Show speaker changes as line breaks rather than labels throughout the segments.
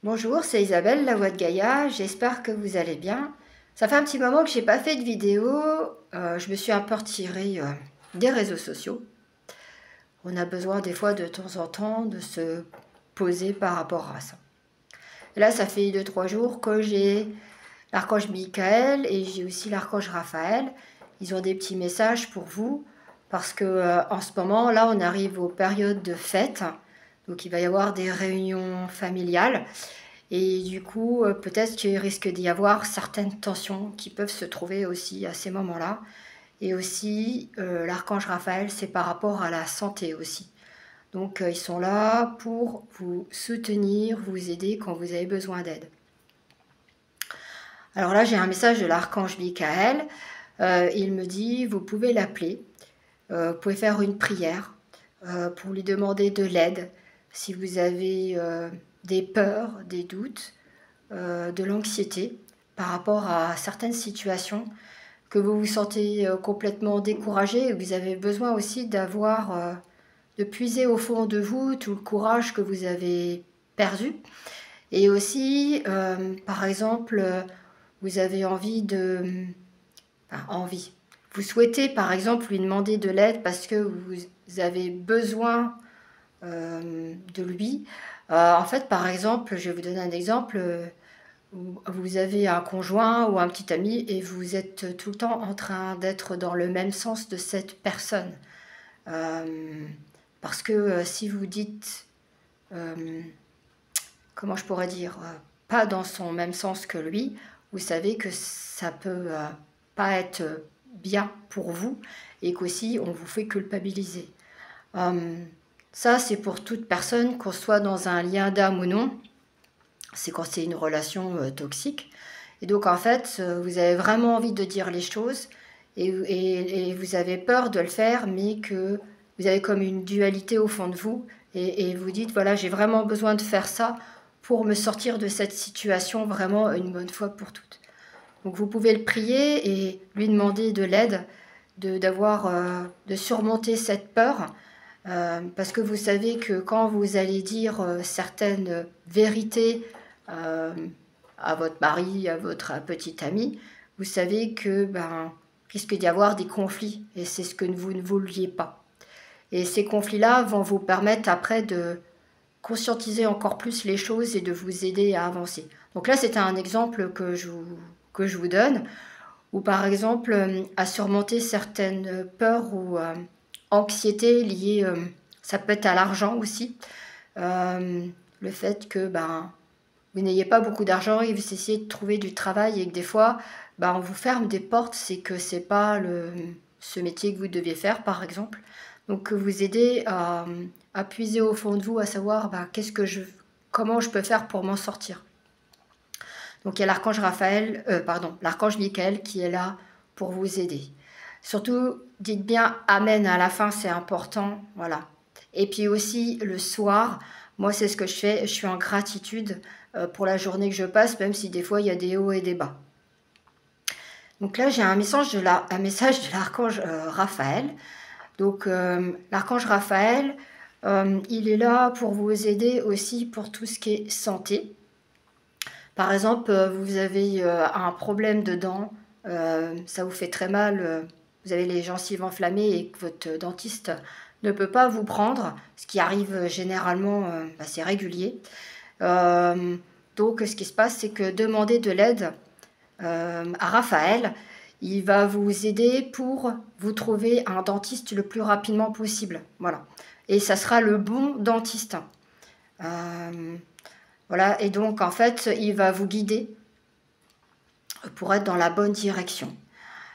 Bonjour, c'est Isabelle, la voix de Gaïa. J'espère que vous allez bien. Ça fait un petit moment que j'ai pas fait de vidéo. Je me suis un peu retirée des réseaux sociaux. On a besoin des fois de temps en temps de se poser par rapport à ça. Et là, ça fait 2-3 jours que j'ai l'archange Michael et j'ai aussi l'archange Raphaël. Ils ont des petits messages pour vous parce que en ce moment, là, on arrive aux périodes de fêtes. Donc, il va y avoir des réunions familiales. Et du coup, peut-être qu'il risque d'y avoir certaines tensions qui peuvent se trouver aussi à ces moments-là. Et aussi, l'archange Raphaël, c'est par rapport à la santé aussi. Donc, ils sont là pour vous soutenir, vous aider quand vous avez besoin d'aide. Alors là, j'ai un message de l'archange Michael. Il me dit, vous pouvez l'appeler, vous pouvez faire une prière pour lui demander de l'aide si vous avez des peurs, des doutes, de l'anxiété par rapport à certaines situations, que vous vous sentez complètement découragé et vous avez besoin aussi de puiser au fond de vous tout le courage que vous avez perdu. Et aussi, par exemple, vous avez vous souhaitez par exemple lui demander de l'aide parce que vous avez besoin de lui. En fait, par exemple, je vais vous donner un exemple. Vous avez un conjoint ou un petit ami et vous êtes tout le temps en train d'être dans le même sens de cette personne. Euh, Parce que si vous dites, euh, comment je pourrais dire, pas dans son même sens que lui, vous savez que ça peut pas être bien pour vous et qu'aussi on vous fait culpabiliser. Euh, Ça, c'est pour toute personne, qu'on soit dans un lien d'âme ou non. C'est quand c'est une relation toxique. Et donc, en fait, vous avez vraiment envie de dire les choses et vous avez peur de le faire, mais que vous avez comme une dualité au fond de vous et vous dites, voilà, j'ai vraiment besoin de faire ça pour me sortir de cette situation vraiment une bonne fois pour toutes. Donc, vous pouvez le prier et lui demander de l'aide, de surmonter cette peur. Parce que vous savez que quand vous allez dire certaines vérités euh, à votre mari, à votre petit ami, vous savez que risque d'y avoir des conflits et c'est ce que vous ne vouliez pas. Et ces conflits-là vont vous permettre après de conscientiser encore plus les choses et de vous aider à avancer. Donc là, c'est un exemple que je vous donne, ou par exemple à surmonter certaines peurs ou anxiétés liées, ça peut être à l'argent aussi, le fait que vous n'ayez pas beaucoup d'argent et vous essayez de trouver du travail et que des fois on vous ferme des portes, c'est que c'est pas ce métier que vous deviez faire par exemple. Donc vous aider à puiser au fond de vous, à savoir comment je peux faire pour m'en sortir. Donc il y a l'archange l'archange Michael qui est là pour vous aider. Surtout, dites bien Amen à la fin, c'est important, voilà. Et puis aussi le soir, moi c'est ce que je fais, je suis en gratitude pour la journée que je passe, même si des fois il y a des hauts et des bas. Donc là j'ai un message un message de l'archange Raphaël. Donc l'archange Raphaël, il est là pour vous aider aussi pour tout ce qui est santé. Par exemple, vous avez un problème de dents, ça vous fait très mal, vous avez les gencives enflammées et que votre dentiste ne peut pas vous prendre, ce qui arrive généralement, c'est régulier. Euh, donc ce qui se passe, c'est que demandez de l'aide à Raphaël. Il va vous aider pour vous trouver un dentiste le plus rapidement possible. Voilà. Et ça sera le bon dentiste. Euh, voilà, et donc en fait, il va vous guider pour être dans la bonne direction.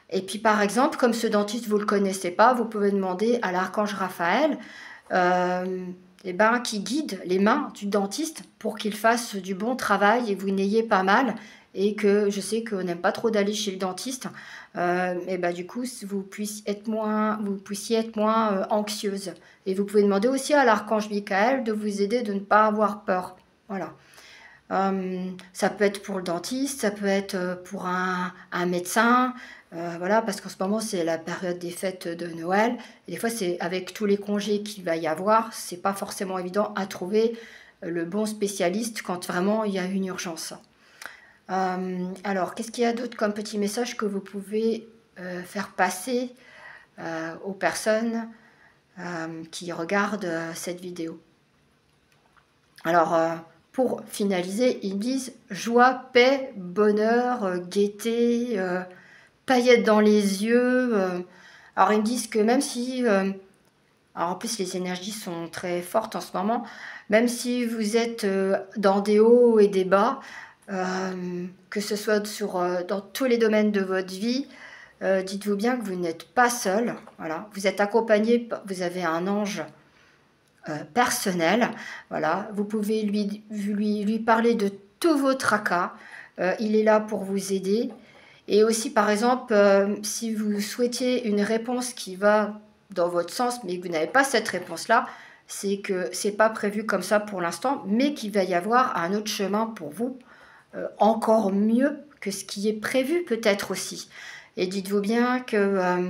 Et puis par exemple, comme ce dentiste, vous ne le connaissez pas, vous pouvez demander à l'archange Raphaël qui guide les mains du dentiste pour qu'il fasse du bon travail et vous n'ayez pas mal. Et que je sais qu'on n'aime pas trop d'aller chez le dentiste. Du coup, vous puissiez être moins anxieuse. Et vous pouvez demander aussi à l'archange Michael de vous aider de ne pas avoir peur. Voilà. Ça peut être pour le dentiste, ça peut être pour un médecin, voilà, parce qu'en ce moment c'est la période des fêtes de Noël. Et des fois, c'est avec tous les congés qu'il va y avoir, c'est pas forcément évident à trouver le bon spécialiste quand vraiment il y a une urgence. Alors, qu'est-ce qu'il y a d'autre comme petit message que vous pouvez faire passer aux personnes qui regardent cette vidéo? Alors, pour finaliser, ils disent joie, paix, bonheur, gaieté, paillettes dans les yeux. Alors, ils me disent que même si... alors, en plus, les énergies sont très fortes en ce moment. Même si vous êtes dans des hauts et des bas, que ce soit dans tous les domaines de votre vie, dites-vous bien que vous n'êtes pas seul. Voilà. Vous êtes accompagné, vous avez un ange personnel. Voilà. Vous pouvez lui parler de tous vos tracas. Il est là pour vous aider. Et aussi, par exemple, si vous souhaitiez une réponse qui va dans votre sens, mais que vous n'avez pas cette réponse-là, c'est que c'est pas prévu comme ça pour l'instant, mais qu'il va y avoir un autre chemin pour vous, encore mieux que ce qui est prévu peut-être aussi. Et dites-vous bien que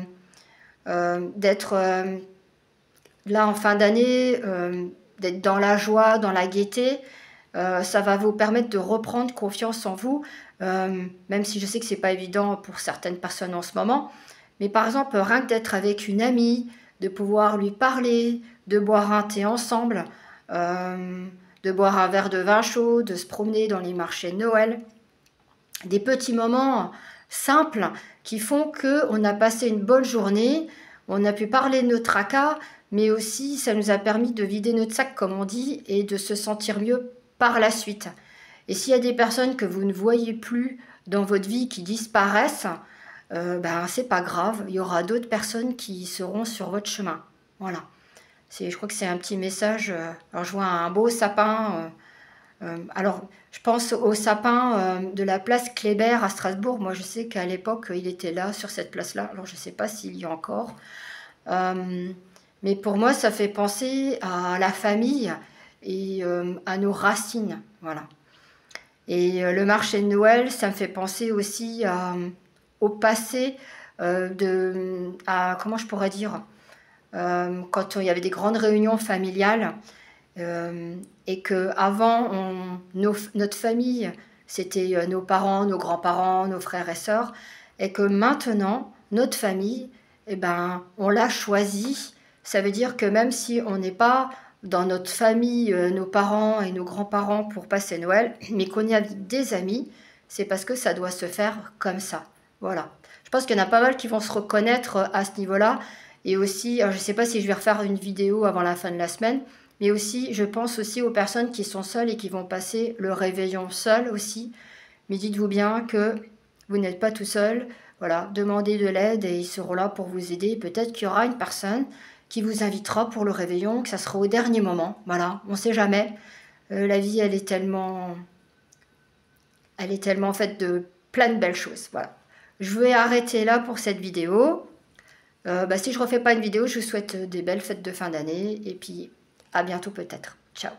d'être là en fin d'année, d'être dans la joie, dans la gaieté, ça va vous permettre de reprendre confiance en vous, même si je sais que c'est pas évident pour certaines personnes en ce moment. Mais par exemple, rien que d'être avec une amie, de pouvoir lui parler, de boire un thé ensemble, de boire un verre de vin chaud, de se promener dans les marchés de Noël. Des petits moments simples qui font qu'on a passé une bonne journée, on a pu parler de nos tracas, mais aussi ça nous a permis de vider notre sac, comme on dit, et de se sentir mieux par la suite. Et s'il y a des personnes que vous ne voyez plus dans votre vie qui disparaissent, ben c'est pas grave, il y aura d'autres personnes qui seront sur votre chemin. Voilà. Je crois que c'est un petit message. Alors je vois un beau sapin. Alors je pense au sapin de la place Kléber à Strasbourg. Moi je sais qu'à l'époque il était là, sur cette place-là. Alors je ne sais pas s'il y a encore. Mais pour moi ça fait penser à la famille et à nos racines. Voilà. Et le marché de Noël, ça me fait penser aussi au passé, comment je pourrais dire, quand il y avait des grandes réunions familiales, et qu'avant, notre famille, c'était nos parents, nos grands-parents, nos frères et sœurs, et que maintenant, notre famille, eh ben, on l'a choisie. Ça veut dire que même si on n'est pas dans notre famille, nos parents et nos grands-parents pour passer Noël, mais qu'on y a des amis, c'est parce que ça doit se faire comme ça. Voilà. Je pense qu'il y en a pas mal qui vont se reconnaître à ce niveau-là. Et aussi, je ne sais pas si je vais refaire une vidéo avant la fin de la semaine, mais aussi, je pense aussi aux personnes qui sont seules et qui vont passer le réveillon seul aussi. Mais dites-vous bien que vous n'êtes pas tout seul. Voilà, demandez de l'aide et ils seront là pour vous aider. Peut-être qu'il y aura une personne qui vous invitera pour le réveillon, que ça sera au dernier moment. Voilà, on ne sait jamais. La vie, elle est tellement faite de plein de belles choses. Voilà. Je vais arrêter là pour cette vidéo. Si je ne refais pas une vidéo, je vous souhaite des belles fêtes de fin d'année. Et puis, à bientôt peut-être. Ciao.